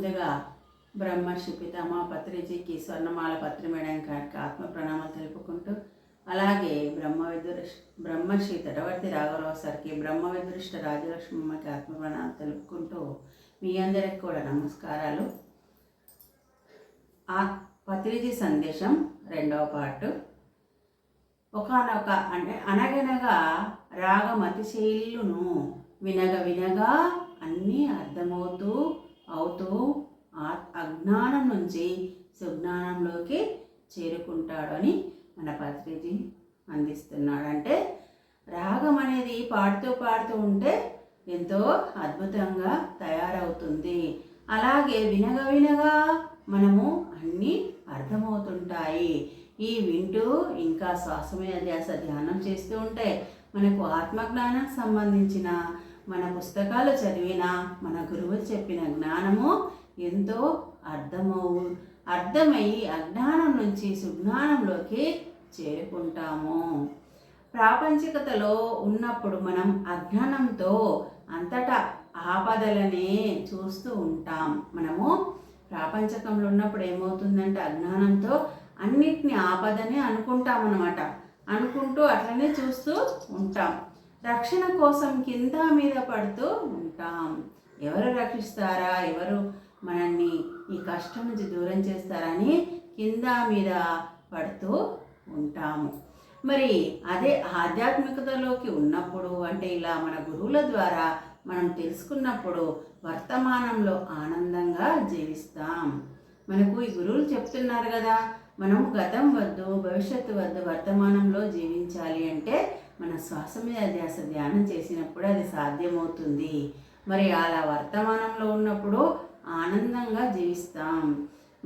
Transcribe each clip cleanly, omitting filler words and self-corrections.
ముందుగా బ్రహ్మర్షి పితామహ పత్రిజీకి స్వర్ణమాల పత్రి మేడం గారికి ఆత్మ ప్రణామాలు తెలుపుకుంటూ, అలాగే బ్రహ్మర్షి తడవర్తి రాఘవరావు సార్కి, బ్రహ్మ విదృష్ట రాజలక్ష్మమ్మకి ఆత్మ ప్రణామాలు తెలుపుకుంటూ మీ అందరికి కూడా నమస్కారాలు. ఆ పత్రిజీ సందేశం 2వ పార్ట్. అనగనగా రాగమతిశైలును వినగా అన్నీ అర్థమవుతూ అజ్ఞానం నుంచి సుజ్ఞానంలోకి చేరుకుంటాడు అని మన పత్రిజీ అందిస్తున్నాడు. అంటే రాగం అనేది పాడుతూ ఉంటే ఎంతో అద్భుతంగా తయారవుతుంది. అలాగే వినగా మనము అన్నీ అర్థమవుతుంటాయి. ఈ వింటూ ఇంకా శ్వాసమయ ధ్యాస ధ్యానం చేస్తూ ఉంటే మనకు ఆత్మజ్ఞానం సంబంధించిన మన పుస్తకాలు చదివిన మన గురువులు చెప్పిన జ్ఞానము ఎంతో అర్థమై అజ్ఞానం నుంచి సుజ్ఞానంలోకి చేరుకుంటాము. ప్రాపంచికతలో ఉన్నప్పుడు మనం అజ్ఞానంతో అంతటా ఆపదలనే చూస్తూ ఉంటాం. మనము ప్రాపంచకంలో ఉన్నప్పుడు ఏమవుతుందంటే అజ్ఞానంతో అన్నిటినీ ఆపదనే అనుకుంటాం అన్నమాట. అనుకుంటూ అట్లనే చూస్తూ ఉంటాం. రక్షణ కోసం కింద మీద పడుతూ ఉంటాం. ఎవరు రక్షిస్తారా, ఎవరు మనల్ని ఈ కష్టం నుంచి దూరం చేస్తారని కింద మీద పడుతూ ఉంటాము. మరి అదే ఆధ్యాత్మికతలోకి ఉన్నప్పుడు, అంటే ఇలా మన గురువుల ద్వారా మనం తెలుసుకున్నప్పుడు వర్తమానంలో ఆనందంగా జీవిస్తాం. మనకు ఈ గురువులు చెప్తున్నారు కదా, మనం గతం వద్దు భవిష్యత్తు వద్దు వర్తమానంలో జీవించాలి అంటే మన శ్వాస మీద ధ్యాస ధ్యానం చేసినప్పుడు అది సాధ్యమవుతుంది. మరి అలా వర్తమానంలో ఉన్నప్పుడు ఆనందంగా జీవిస్తాం.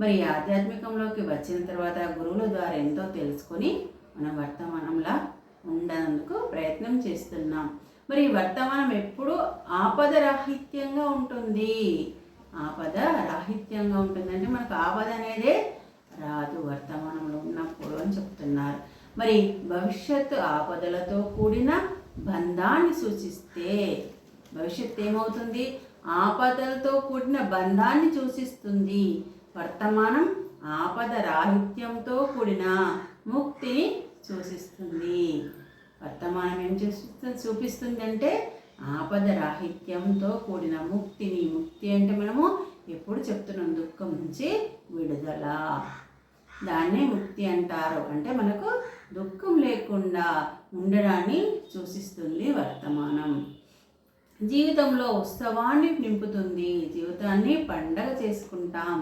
మరి ఆధ్యాత్మికంలోకి వచ్చిన తర్వాత గురువుల ద్వారా ఎంతో తెలుసుకొని మనం వర్తమానంలా ఉండేందుకు ప్రయత్నం చేస్తున్నాం. మరి వర్తమానం ఎప్పుడూ ఆపద రాహిత్యంగా ఉంటుంది. అంటే మనకు ఆపద అనేదే రాదు వర్తమానంలో ఉన్నప్పుడు అని చెప్తున్నారు. మరి భవిష్యత్తు ఆపదలతో కూడిన బంధాన్ని సూచిస్తే భవిష్యత్తు ఏమవుతుంది? ఆపదలతో కూడిన బంధాన్ని సూచిస్తుంది. వర్తమానం ఆపద రాహిత్యంతో కూడిన ముక్తిని సూచిస్తుంది. వర్తమానం ఏం చూపిస్తుంది అంటే ఆపద రాహిత్యంతో కూడిన ముక్తిని. ముక్తి అంటే మనము ఎప్పుడు చెప్తున్నాం, దుఃఖం నుంచి విడుదల, దాన్నే ముక్తి అంటారు. అంటే మనకు దుఃఖం లేకుండా ఉండడాన్ని సూచిస్తుంది వర్తమానం. జీవితంలో ఉత్సవాన్ని నింపుతుంది. జీవితాన్ని పండగ చేసుకుంటాం.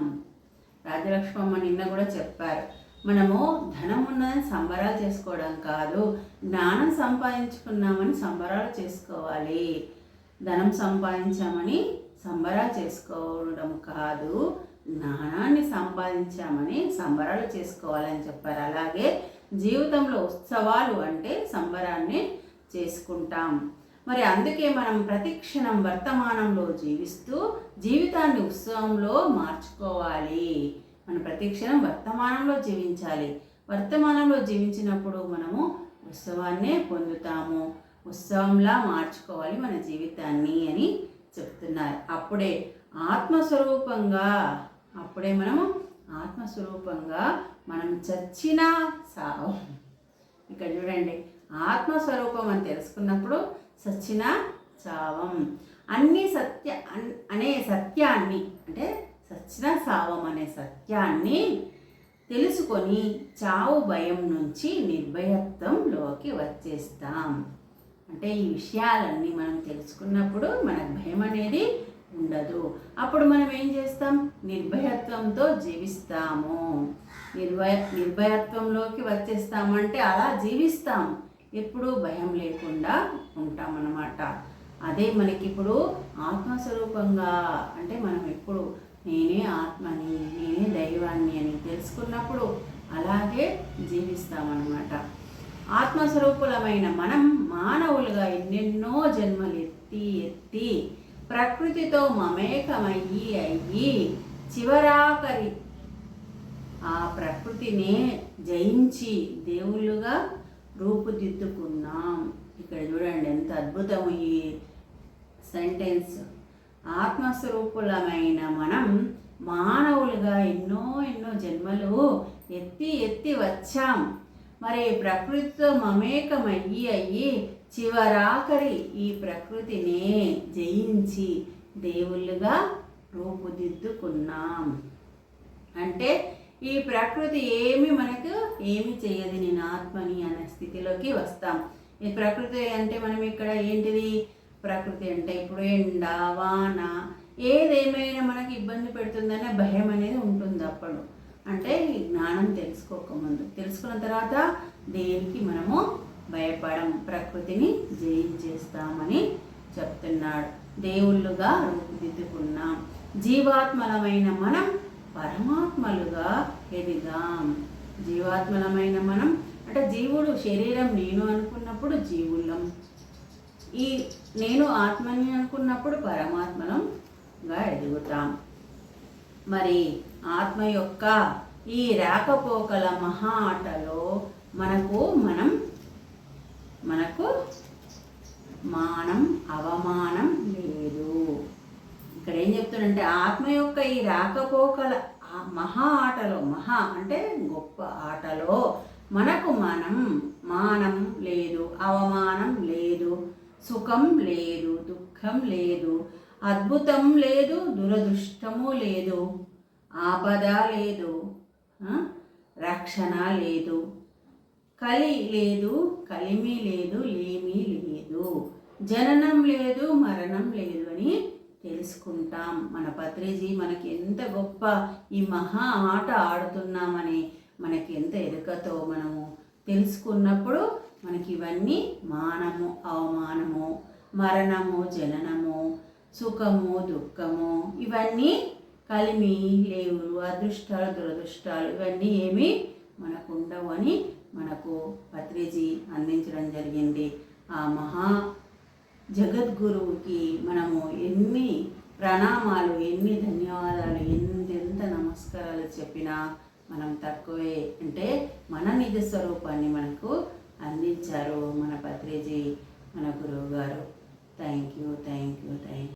రాజలక్ష్మమ్మ నిన్న కూడా చెప్పారు, మనము ధనం ఉన్నదని సంబరాలు చేసుకోవడం కాదు, జ్ఞానం సంపాదించుకున్నామని సంబరాలు చేసుకోవాలి. ధనం సంపాదించామని సంబరాలు చేసుకోవడం కాదు, జ్ఞానాన్ని సంపాదించామని సంబరాలు చేసుకోవాలని చెప్పారు. అలాగే జీవితంలో ఉత్సవాలు అంటే సంబరాన్ని చేసుకుంటాం. మరి అందుకే మనం ప్రతిక్షణం వర్తమానంలో జీవిస్తూ జీవితాన్ని ఉత్సవంలో మార్చుకోవాలి. మనం ప్రతిక్షణం వర్తమానంలో జీవించాలి. వర్తమానంలో జీవించినప్పుడు మనము ఉత్సవాన్నే పొందుతాము. ఉత్సవంలా మార్చుకోవాలి మన జీవితాన్ని అని చెప్తున్నారు. అప్పుడే మనము ఆత్మస్వరూపంగా మనం చచ్చినా సావం. ఇక్కడ చూడండి, ఆత్మస్వరూపం అని తెలుసుకున్నప్పుడు సచ్చినా చావం. అన్ని అనే సత్యాన్ని, అంటే సచ్చిన సావం అనే సత్యాన్ని తెలుసుకొని చావు భయం నుంచి నిర్భయత్వంలోకి వచ్చేస్తాం. అంటే ఈ విషయాలన్నీ మనం తెలుసుకున్నప్పుడు మనకు భయం అనేది ఉండదు. అప్పుడు మనం ఏం చేస్తాం? నిర్భయత్వంతో జీవిస్తాము. నిర్భయత్వంలోకి వచ్చేస్తామంటే అలా జీవిస్తాం. ఎప్పుడూ భయం లేకుండా ఉంటామన్నమాట. అదే మనకి ఇప్పుడు ఆత్మస్వరూపంగా, అంటే మనం ఎప్పుడు నేనే ఆత్మని, నేనే దైవాన్ని అని తెలుసుకున్నప్పుడు అలాగే జీవిస్తామన్నమాట. ఆత్మస్వరూపులమైన మనం మానవులుగా ఎన్నెన్నో జన్మలు ఎత్తి ప్రకృతితో మమేకమయ్యి చివరాఖరి ఆ ప్రకృతినే జయించి దేవుళ్ళుగా రూపుదిద్దుకున్నాం. ఇక్కడ చూడండి ఎంత అద్భుతం ఈ సెంటెన్స్. ఆత్మస్వరూపులమైన మనం వచ్చాం. మరి ప్రకృతితో మమేకమయ్యి చివరాఖరి ఈ ప్రకృతిని జయించి దేవుళ్ళుగా రూపుదిద్దుకున్నాం. అంటే ఈ ప్రకృతి మనకు ఏమి చేయదు, నేను ఆత్మని అనే స్థితిలోకి వస్తాం. ఈ ప్రకృతి అంటే మనం ఇక్కడ ఏంటిది, ప్రకృతి అంటే ఇప్పుడు ఎండ వాన ఏదేమైనా మనకి ఇబ్బంది పెడుతుందనే భయం అనేది ఉంటుంది అప్పుడు. అంటే ఈ జ్ఞానం తెలుసుకోకముందు, తెలుసుకున్న తర్వాత దేనికి మనము భయపడం, ప్రకృతిని జయించేస్తామని చెప్తున్నాడు. దేవుళ్ళుగా రూపుదిద్దుకున్నాం. జీవాత్మలమైన మనం పరమాత్మలుగా ఎదిగాం. జీవాత్మలమైన మనం అంటే జీవుడు శరీరం నేను అనుకున్నప్పుడు జీవులం, ఈ నేను ఆత్మని అనుకున్నప్పుడు పరమాత్మలంగా ఎదుగుతాం. మరి ఆత్మ యొక్క ఈ రాకపోకల మహా ఆటలో మనకు మానం అవమానం లేదు. ఇక్కడ ఏం చెప్తుందంటే ఆత్మ యొక్క ఈ రాకపోకల మహా ఆటలో, మహా అంటే గొప్ప ఆటలో మనకు మానం లేదు, అవమానం లేదు, సుఖం లేదు, దుఃఖం లేదు, అద్భుతం లేదు, దురదృష్టము లేదు, ఆపద లేదు, రక్షణ లేదు, కలి లేదు, కలిమి లేదు, లేమి లేదు, జననం లేదు, మరణం లేదు అని తెలుసుకుంటాం. మన పత్రిజీ మనకి ఎంత గొప్ప ఈ మహా ఆట ఆడుతున్నామని మనకి ఎంత ఎరుకతో మనము తెలుసుకున్నప్పుడు మనకి ఇవన్నీ మానము అవమానము మరణము జననము సుఖము దుఃఖము ఇవన్నీ కలిమి లేవు, అదృష్టాలు దురదృష్టాలు ఇవన్నీ ఏమీ మనకు ఉండవు అని మనకు పత్రిజీ అందించడం జరిగింది. ఆ మహా జగద్గురువుకి మనము ఎన్ని ప్రణామాలు, ఎన్ని ధన్యవాదాలు, ఎంత నమస్కారాలు చెప్పినా మనం తక్కువే. అంటే మన నిజ స్వరూపాన్ని మనకు అందించారు మన పత్రిజీ, మన గురువు గారు. Thank you.